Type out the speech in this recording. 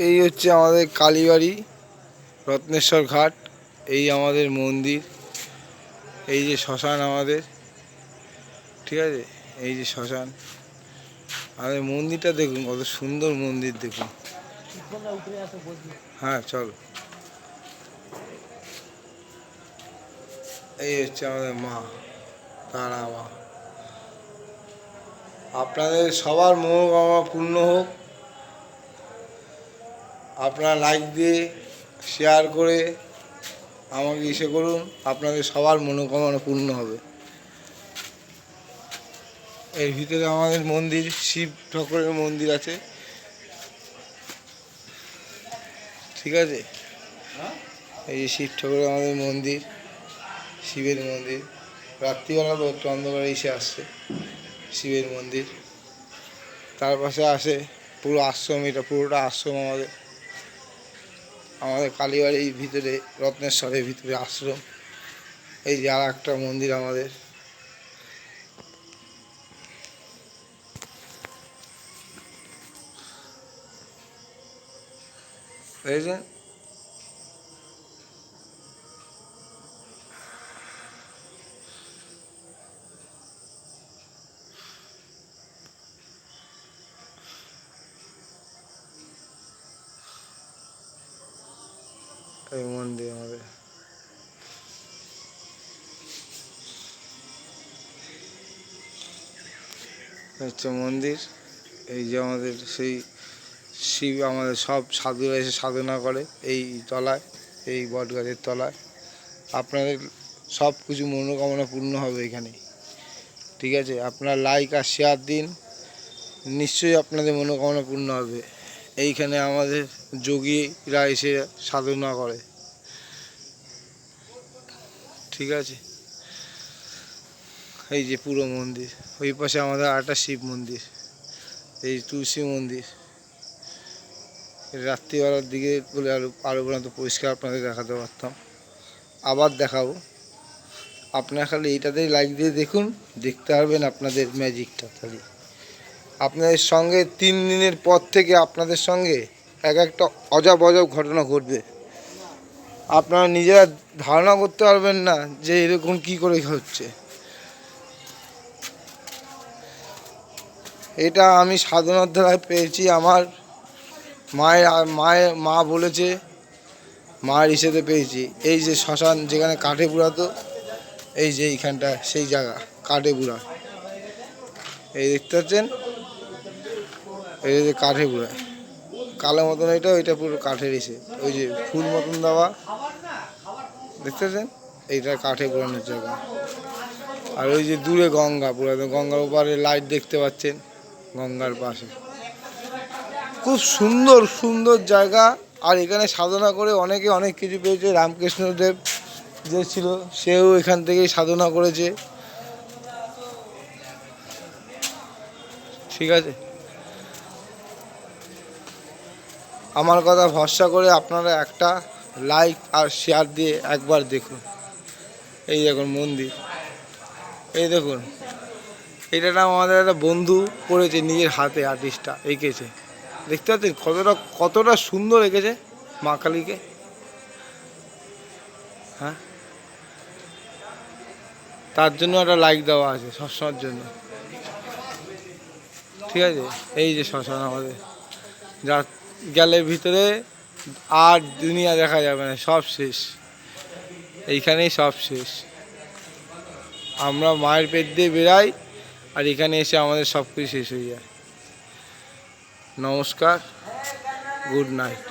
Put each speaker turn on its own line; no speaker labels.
এই হচ্ছে আমাদের কালীবাড়ি রত্নেশ্বর ঘাট। এই আমাদের মন্দির, এই যে শ্মশান আমাদের, ঠিক আছে। এই যে শ্মশান, আমাদের মন্দিরটা দেখুন, কত সুন্দর মন্দির দেখুন। হ্যাঁ চলো। এই হচ্ছে আমাদের মা তারা মা। আপনাদের সবার মনোকামনা পূর্ণ হোক। আপনারা লাইক দিয়ে শেয়ার করে আমাকে ইসে করুন, আপনাদের সবার মনোকামনা পূর্ণ হবে। এর ভিতরে আমাদের মন্দির, শিব ঠাকুরের মন্দির আছে, ঠিক আছে। এই যে শিব ঠাকুরের আমাদের মন্দির, শিবের মন্দির। রাত্রিবেলা তো একটু অন্ধকারে এসে আসছে শিবের মন্দির। তার পাশে আসে পুরো আশ্রম, এটা পুরোটা আশ্রম আমাদের। আমাদের কালীবাড়ির ভিতরে, রত্নেশ্বরের ভিতরে আশ্রম। এই যে আর একটা মন্দির আমাদের। বুঝেছেন? এই মন্দির আমাদের। হচ্ছে মন্দির। এই যে আমাদের সেই শিব, আমাদের সব সাধুরা এসে সাধনা করে এই তলায়, এই বট গাছের তলায়। আপনাদের সব কিছু মনোকামনা পূর্ণ হবে এখানে, ঠিক আছে। আপনারা লাইক আর শেয়ার দিন, নিশ্চয়ই আপনাদের মনোকামনা পূর্ণ হবে। এইখানে আমাদের যোগীরা এসে সাধনা করে, ঠিক আছে। এই যে পুরো মন্দির। ওই পাশে আমাদের আরেকটা শিব মন্দির, এই তুলসী মন্দির। রাত্রিবেলার দিকে বলে আরও পর্যন্ত পরিষ্কার আপনাদের দেখাতে পারতাম, আবার দেখাবো। আপনারা খালি এইটাতেই লাইক দিয়ে দেখুন, দেখতে পারবেন আপনাদের ম্যাজিকটা। খালি আপনাদের সঙ্গে 3 দিনের পর থেকে আপনাদের সঙ্গে এক একটা অজব অজব ঘটনা ঘটবে। আপনারা নিজেরা ধারণা করতে পারবেন না যে এরকম কি করে হচ্ছে। এটা আমি সাধনার দ্বারা পেয়েছি। আমার মা বলেছে, মায়ের হিসেবে পেয়েছি। এই যে শ্মশান যেখানে কাঠে পুরাতো, এই যে এইখানটা সেই জায়গা, কাঠে পুরা। এই দেখতে পাচ্ছেন, এই যে কাঠে পুরায় কালো মতন, এটা পুরো কাঠের এসে, ওই যে ফুল মতন দেওয়া, দেখতে পাচ্ছেন, এইটা কাঠে পুরানোর জায়গা। আর ওই যে দূরে গঙ্গা, পুরানো গঙ্গার ওপারে লাইট দেখতে পাচ্ছেন, গঙ্গার পাশে। খুব সুন্দর সুন্দর জায়গা। আর এখানে সাধনা করে অনেকে অনেক কিছু পেয়েছে। রামকৃষ্ণদেব যে ছিল, সেও এখান থেকেই সাধনা করেছে, ঠিক আছে। আমার কথা ভরসা করে আপনারা একটা লাইক আর শেয়ার দিয়ে একবার দেখুন। এই দেখুন মন্দির, এই দেখুন। এটা আমাদের একটা বন্ধু করেছে, নিজের হাতে আর্টিস্টটা এঁকেছে। দেখতে পাচ্ছেন কতটা সুন্দর এঁকেছে মা কালীকে। হ্যাঁ, তার জন্য একটা লাইক দেওয়া আছে সবসময়ের জন্য, ঠিক আছে। এই যে শ্মশান আমাদের, যা গেলে ভিতরে আর দুনিয়া দেখা যাবে না, সব শেষ এইখানেই, সব শেষ। আমরা মায়ের পেট দিয়ে বেরাই, আর এখানে এসে আমাদের সব কিছু শেষ হয়ে যায়। নমস্কার, গুড নাইট।